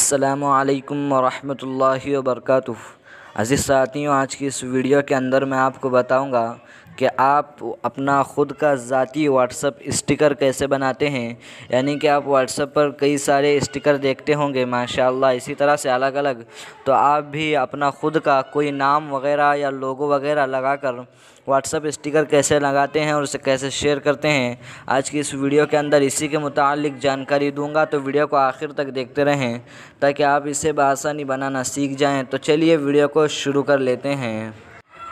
अस्सलामुअलैकुम वरहमतुल्लाहि वबरकातुह। अज़ीज़ साथियों, आज की इस वीडियो के अंदर मैं आपको बताऊंगा कि आप अपना ख़ुद का ज़ाती व्हाट्सअप स्टिकर कैसे बनाते हैं। यानी कि आप व्हाट्सअप पर कई सारे स्टिकर देखते होंगे माशाअल्लाह, इसी तरह से अलग अलग, तो आप भी अपना ख़ुद का कोई नाम वगैरह या लोगो वगैरह लगाकर व्हाट्सअप स्टिकर कैसे लगाते हैं और उसे कैसे शेयर करते हैं, आज की इस वीडियो के अंदर इसी के मुतालिक जानकारी दूंगा। तो वीडियो को आखिर तक देखते रहें ताकि आप इसे बआसानी बनाना सीख जाएं। तो चलिए वीडियो को शुरू कर लेते हैं।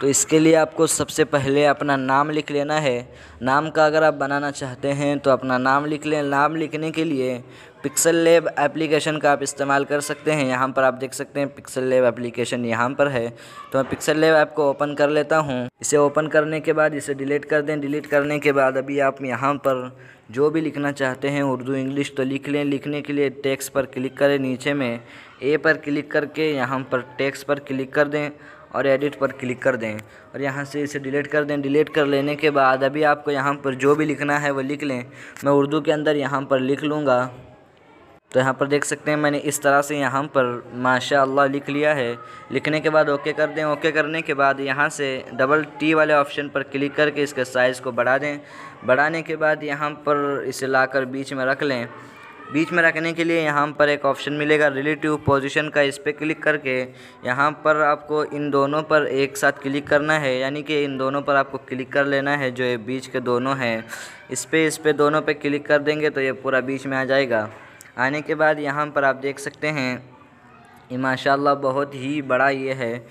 तो इसके लिए आपको सबसे पहले अपना नाम लिख लेना है। नाम का अगर आप बनाना चाहते हैं तो अपना नाम लिख लें। नाम लिखने के लिए पिक्सल लैब एप्लीकेशन का आप इस्तेमाल कर सकते हैं। यहाँ पर आप देख सकते हैं पिक्सल लैब एप्लीकेशन यहाँ पर है, तो मैं पिक्सल लैब ऐप को ओपन कर लेता हूँ। इसे ओपन करने के बाद इसे डिलीट कर दें। डिलीट करने के बाद अभी आप यहाँ पर जो भी लिखना चाहते हैं, उर्दू इंग्लिश, तो लिख लें। लिखने के लिए टेक्स्ट पर क्लिक करें, नीचे में ए पर क्लिक करके यहाँ पर टेक्स्ट पर क्लिक कर दें और एडिट पर क्लिक कर दें और यहाँ से इसे डिलीट कर दें। डिलीट कर लेने के बाद अभी आपको यहाँ पर जो भी लिखना है वो लिख लें। मैं उर्दू के अंदर यहाँ पर लिख लूँगा। तो यहाँ पर देख सकते हैं मैंने इस तरह से यहाँ पर माशाअल्लाह लिख लिया है। लिखने के बाद ओके कर दें। ओके करने के बाद यहाँ से डबल टी वाले ऑप्शन पर क्लिक करके इसके साइज़ को बढ़ा दें। बढ़ाने के बाद यहाँ पर इसे लाकर बीच में रख लें। बीच में रखने के लिए यहाँ पर एक ऑप्शन मिलेगा रिलेटिव पोजीशन का, इस पर क्लिक करके यहाँ पर आपको इन दोनों पर एक साथ क्लिक करना है। यानी कि इन दोनों पर आपको क्लिक कर लेना है, जो ये बीच के दोनों हैं, इस पे दोनों पे क्लिक कर देंगे तो ये पूरा बीच में आ जाएगा। आने के बाद यहाँ पर आप देख सकते हैं ये माशाअल्लाह बहुत ही बड़ा ये है,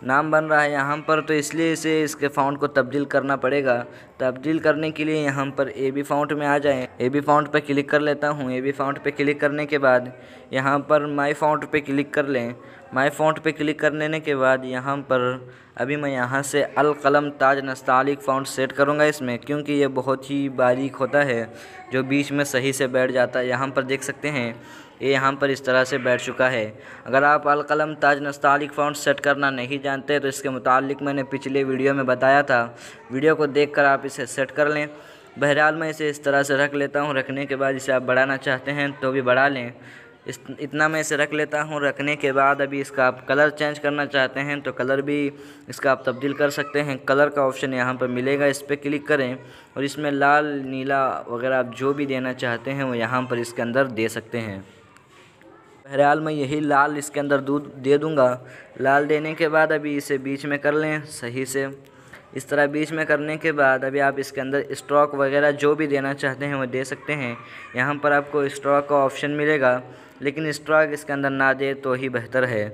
नाम बन रहा है यहाँ पर, तो इसलिए इसे इसके फ़ॉन्ट को तब्दील करना पड़ेगा। तब्दील करने के लिए यहाँ पर ए बी फ़ॉन्ट में आ जाएं। ए बी फ़ॉन्ट पर क्लिक कर लेता हूँ। ए बी फ़ॉन्ट पे क्लिक करने के बाद यहाँ पर माई फ़ॉन्ट पे क्लिक कर लें। माई फ़ॉन्ट पे क्लिक कर लेने के बाद यहाँ पर अभी मैं यहाँ से अल कलम ताज नस्तालिक फ़ॉन्ट सेट करूँगा इसमें, क्योंकि ये बहुत ही बारीक होता है जो बीच में सही से बैठ जाता है। यहाँ पर देख सकते हैं ये यहाँ पर इस तरह से बैठ चुका है। अगर आप अल कलम ताज नस्तालिक फ़ॉन्ट सेट करना नहीं जानते तो इसके मुतालिक मैंने पिछले वीडियो में बताया था, वीडियो को देखकर आप इसे सेट कर लें। बहरहाल मैं इसे इस तरह से रख लेता हूँ। रखने के बाद इसे आप बढ़ाना चाहते हैं तो भी बढ़ा लें। इतना मैं इसे रख लेता हूँ। रखने के बाद अभी इसका आप कलर चेंज करना चाहते हैं तो कलर भी इसका आप तब्दील कर सकते हैं। कलर का ऑप्शन यहाँ पर मिलेगा, इस पर क्लिक करें और इसमें लाल नीला वगैरह आप जो भी देना चाहते हैं वो यहाँ पर इसके अंदर दे सकते हैं। बहरहाल मैं यही लाल इसके अंदर दूध दे दूँगा। लाल देने के बाद अभी इसे बीच में कर लें सही से। इस तरह बीच में करने के बाद अभी आप इसके अंदर स्ट्रोक वगैरह जो भी देना चाहते हैं वो दे सकते हैं। यहाँ पर आपको स्ट्रोक का ऑप्शन मिलेगा, लेकिन स्ट्रोक इसके अंदर ना दे तो ही बेहतर है।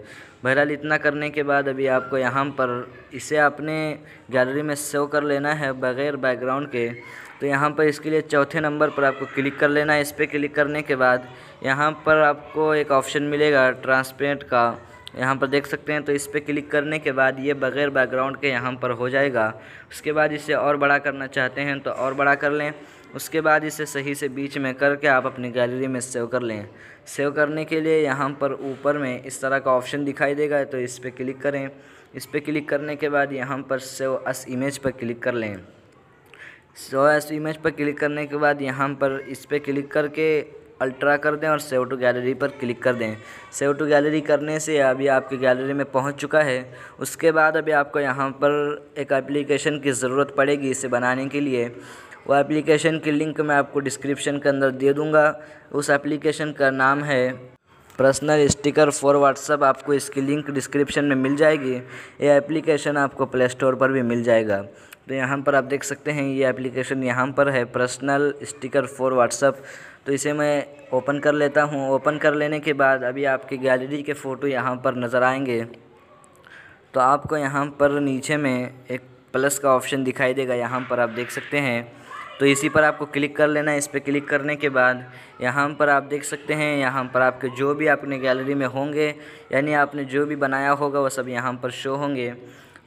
बहरहाल इतना करने के बाद अभी आपको यहाँ पर इसे अपने गैलरी में सेव कर लेना है बग़ैर बैकग्राउंड के। तो यहाँ पर इसके लिए चौथे नंबर पर आपको क्लिक कर लेना है। इस पर क्लिक करने के बाद यहाँ पर आपको एक ऑप्शन मिलेगा ट्रांसपेरेंट का, यहाँ पर देख सकते हैं। तो इस पर क्लिक करने के बाद ये बग़ैर बैकग्राउंड के यहाँ पर हो जाएगा। उसके बाद इसे और बड़ा करना चाहते हैं तो और बड़ा कर लें। उसके बाद इसे सही से बीच में करके आप अपनी गैलरी में सेव कर लें। सेव करने के लिए यहाँ पर ऊपर में इस तरह का ऑप्शन दिखाई देगा, तो इस पर क्लिक करें। इस पर क्लिक करने के बाद यहाँ पर सेव एस इमेज पर क्लिक कर लें। सेव एस इमेज पर क्लिक करने के बाद यहाँ पर इस पर क्लिक करके अल्ट्रा कर दें और सेव टू गैलरी पर क्लिक कर दें। सेव टू गैलरी करने से अभी आपकी गैलरी में पहुंच चुका है। उसके बाद अभी आपको यहाँ पर एक एप्लीकेशन की ज़रूरत पड़ेगी इसे बनाने के लिए। वो एप्लीकेशन की लिंक मैं आपको डिस्क्रिप्शन के अंदर दे दूँगा। उस एप्लीकेशन का नाम है पर्सनल स्टिकर फॉर व्हाट्सअप। आपको इसकी लिंक डिस्क्रिप्शन में मिल जाएगी। ये एप्लीकेशन आपको प्ले स्टोर पर भी मिल जाएगा। तो यहाँ पर आप देख सकते हैं ये एप्लीकेशन यहाँ पर है पर्सनल स्टिकर फॉर व्हाट्सअप। तो इसे मैं ओपन कर लेता हूँ। ओपन कर लेने के बाद अभी आपकी गैलरी के फ़ोटो यहाँ पर नज़र आएंगे। तो आपको यहाँ पर नीचे में एक प्लस का ऑप्शन दिखाई देगा, यहाँ पर आप देख सकते हैं। तो इसी पर आपको क्लिक कर लेना है। इस पर क्लिक करने के बाद यहाँ पर आप देख सकते हैं यहाँ पर आपके जो भी अपने गैलरी में होंगे, यानी आपने जो भी बनाया होगा वो सब यहाँ पर शो होंगे।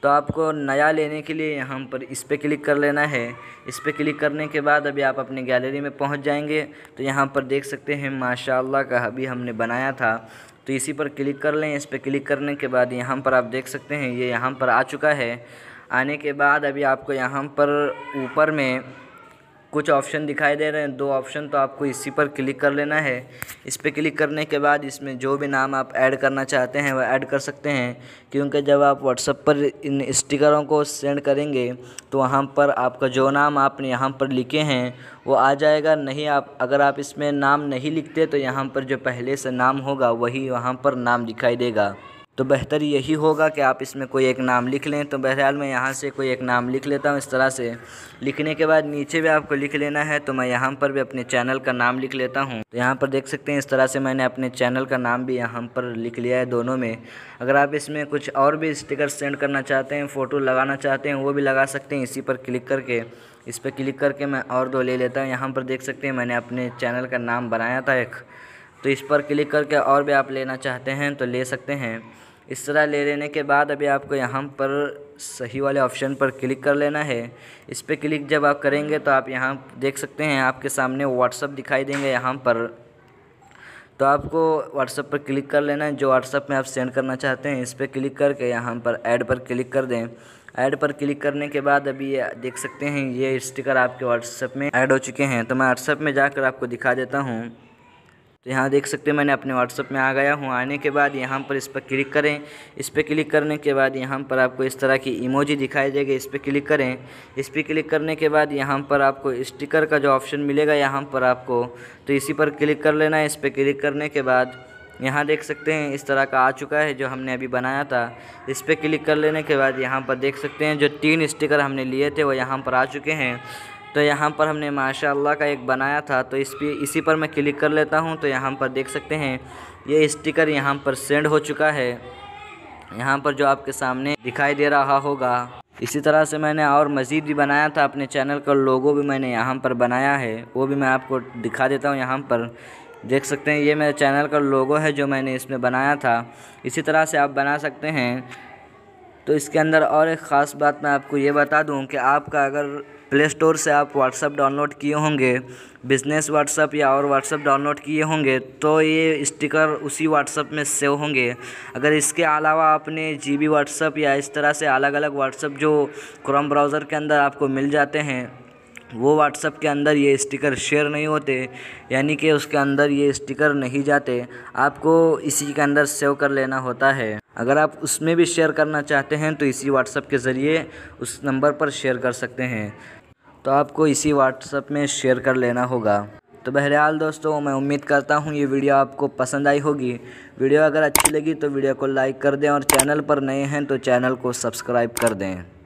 तो आपको नया लेने के लिए यहाँ पर इस पर क्लिक कर लेना है। इस पर क्लिक करने के बाद अभी आप अपनी गैलरी में पहुँच जाएंगे। तो यहाँ पर देख सकते हैं माशाअल्लाह का अभी हमने बनाया था, तो इसी पर क्लिक कर लें। इस पर क्लिक करने के बाद यहाँ पर आप देख सकते हैं ये यहाँ पर आ चुका है। आने के बाद अभी आपको यहाँ पर ऊपर में कुछ ऑप्शन दिखाई दे रहे हैं, 2 ऑप्शन, तो आपको इसी पर क्लिक कर लेना है। इस पर क्लिक करने के बाद इसमें जो भी नाम आप ऐड करना चाहते हैं वह ऐड कर सकते हैं, क्योंकि जब आप व्हाट्सएप पर इन स्टिकरों को सेंड करेंगे तो वहाँ पर आपका जो नाम आपने यहाँ पर लिखे हैं वो आ जाएगा। नहीं, आप अगर आप इसमें नाम नहीं लिखते तो यहाँ पर जो पहले से नाम होगा वही वहाँ पर नाम दिखाई देगा। तो बेहतर यही होगा कि आप इसमें कोई एक नाम लिख लें। तो बहरहाल मैं यहाँ से कोई एक नाम लिख लेता हूँ। इस तरह से लिखने के बाद नीचे भी आपको लिख लेना है। तो मैं यहाँ पर भी अपने चैनल का नाम लिख लेता हूँ। तो यहाँ पर देख सकते हैं इस तरह से मैंने अपने चैनल का नाम भी यहाँ पर लिख लिया है दोनों में। अगर आप इसमें कुछ और भी स्टिकर सेंड करना चाहते हैं, फ़ोटो लगाना चाहते हैं, वो भी लगा सकते हैं इसी पर क्लिक करके। इस पर क्लिक करके मैं और 2 ले लेता हूँ। यहाँ पर देख सकते हैं मैंने अपने चैनल का नाम बनाया था एक, तो इस पर क्लिक करके और भी आप लेना चाहते हैं तो ले सकते हैं। इस तरह ले लेने के बाद अभी आपको यहाँ पर सही वाले ऑप्शन पर क्लिक कर लेना है। इस पर क्लिक जब आप करेंगे तो आप यहाँ देख सकते हैं आपके सामने व्हाट्सएप दिखाई देंगे यहाँ पर। तो आपको व्हाट्सएप पर क्लिक कर लेना है, जो व्हाट्सएप में आप सेंड करना चाहते हैं। इस पर क्लिक करके यहाँ पर ऐड पर क्लिक कर दें। ऐड पर क्लिक करने के बाद अभी ये देख सकते हैं ये स्टिकर आपके व्हाट्सएप में ऐड हो चुके हैं। तो मैं व्हाट्सएप में जाकर आपको दिखा देता हूँ। तो यहाँ देख सकते हैं मैंने अपने व्हाट्सएप में आ गया हूँ। आने के बाद यहाँ पर इस पर क्लिक करें। इस पर क्लिक करने के बाद यहाँ पर आपको इस तरह की इमोजी दिखाई देगी, इस पर क्लिक करें। इस पर क्लिक करने के बाद यहाँ पर आपको स्टिकर का जो ऑप्शन मिलेगा यहाँ पर आपको, तो इसी पर क्लिक कर लेना है। इस पर क्लिक करने के बाद यहाँ देख सकते हैं इस तरह का आ चुका है जो हमने अभी बनाया था। इस पर क्लिक कर लेने के बाद यहाँ पर देख सकते हैं जो 3 स्टिकर हमने लिए थे वो यहाँ पर आ चुके हैं। तो यहाँ पर हमने माशाअल्लाह का एक बनाया था, तो इसी पर मैं क्लिक कर लेता हूँ। तो यहाँ पर देख सकते हैं ये स्टिकर यहाँ पर सेंड हो चुका है, यहाँ पर जो आपके सामने दिखाई दे रहा होगा। इसी तरह से मैंने और मज़ीद भी बनाया था। अपने चैनल का लोगो भी मैंने यहाँ पर बनाया है, वो भी मैं आपको दिखा देता हूँ। यहाँ पर देख सकते हैं ये मेरे चैनल का लोगो है जो मैंने इसमें बनाया था। इसी तरह से आप बना सकते हैं। तो इसके अंदर और एक ख़ास बात मैं आपको ये बता दूं कि आपका अगर प्ले स्टोर से आप व्हाट्सएप डाउनलोड किए होंगे, बिज़नेस व्हाट्सएप या और व्हाट्सएप डाउनलोड किए होंगे, तो ये स्टिकर उसी व्हाट्सएप में सेव होंगे। अगर इसके अलावा आपने जीबी व्हाट्सएप या इस तरह से अलग अलग व्हाट्सएप जो क्रोम ब्राउज़र के अंदर आपको मिल जाते हैं, वो व्हाट्सएप के अंदर ये स्टिकर शेयर नहीं होते, यानी कि उसके अंदर ये स्टिकर नहीं जाते। आपको इसी के अंदर सेव कर लेना होता है। अगर आप उसमें भी शेयर करना चाहते हैं तो इसी व्हाट्सएप के ज़रिए उस नंबर पर शेयर कर सकते हैं। तो आपको इसी व्हाट्सएप में शेयर कर लेना होगा। तो बहरहाल दोस्तों, मैं उम्मीद करता हूँ ये वीडियो आपको पसंद आई होगी। वीडियो अगर अच्छी लगी तो वीडियो को लाइक कर दें और चैनल पर नए हैं तो चैनल को सब्सक्राइब कर दें।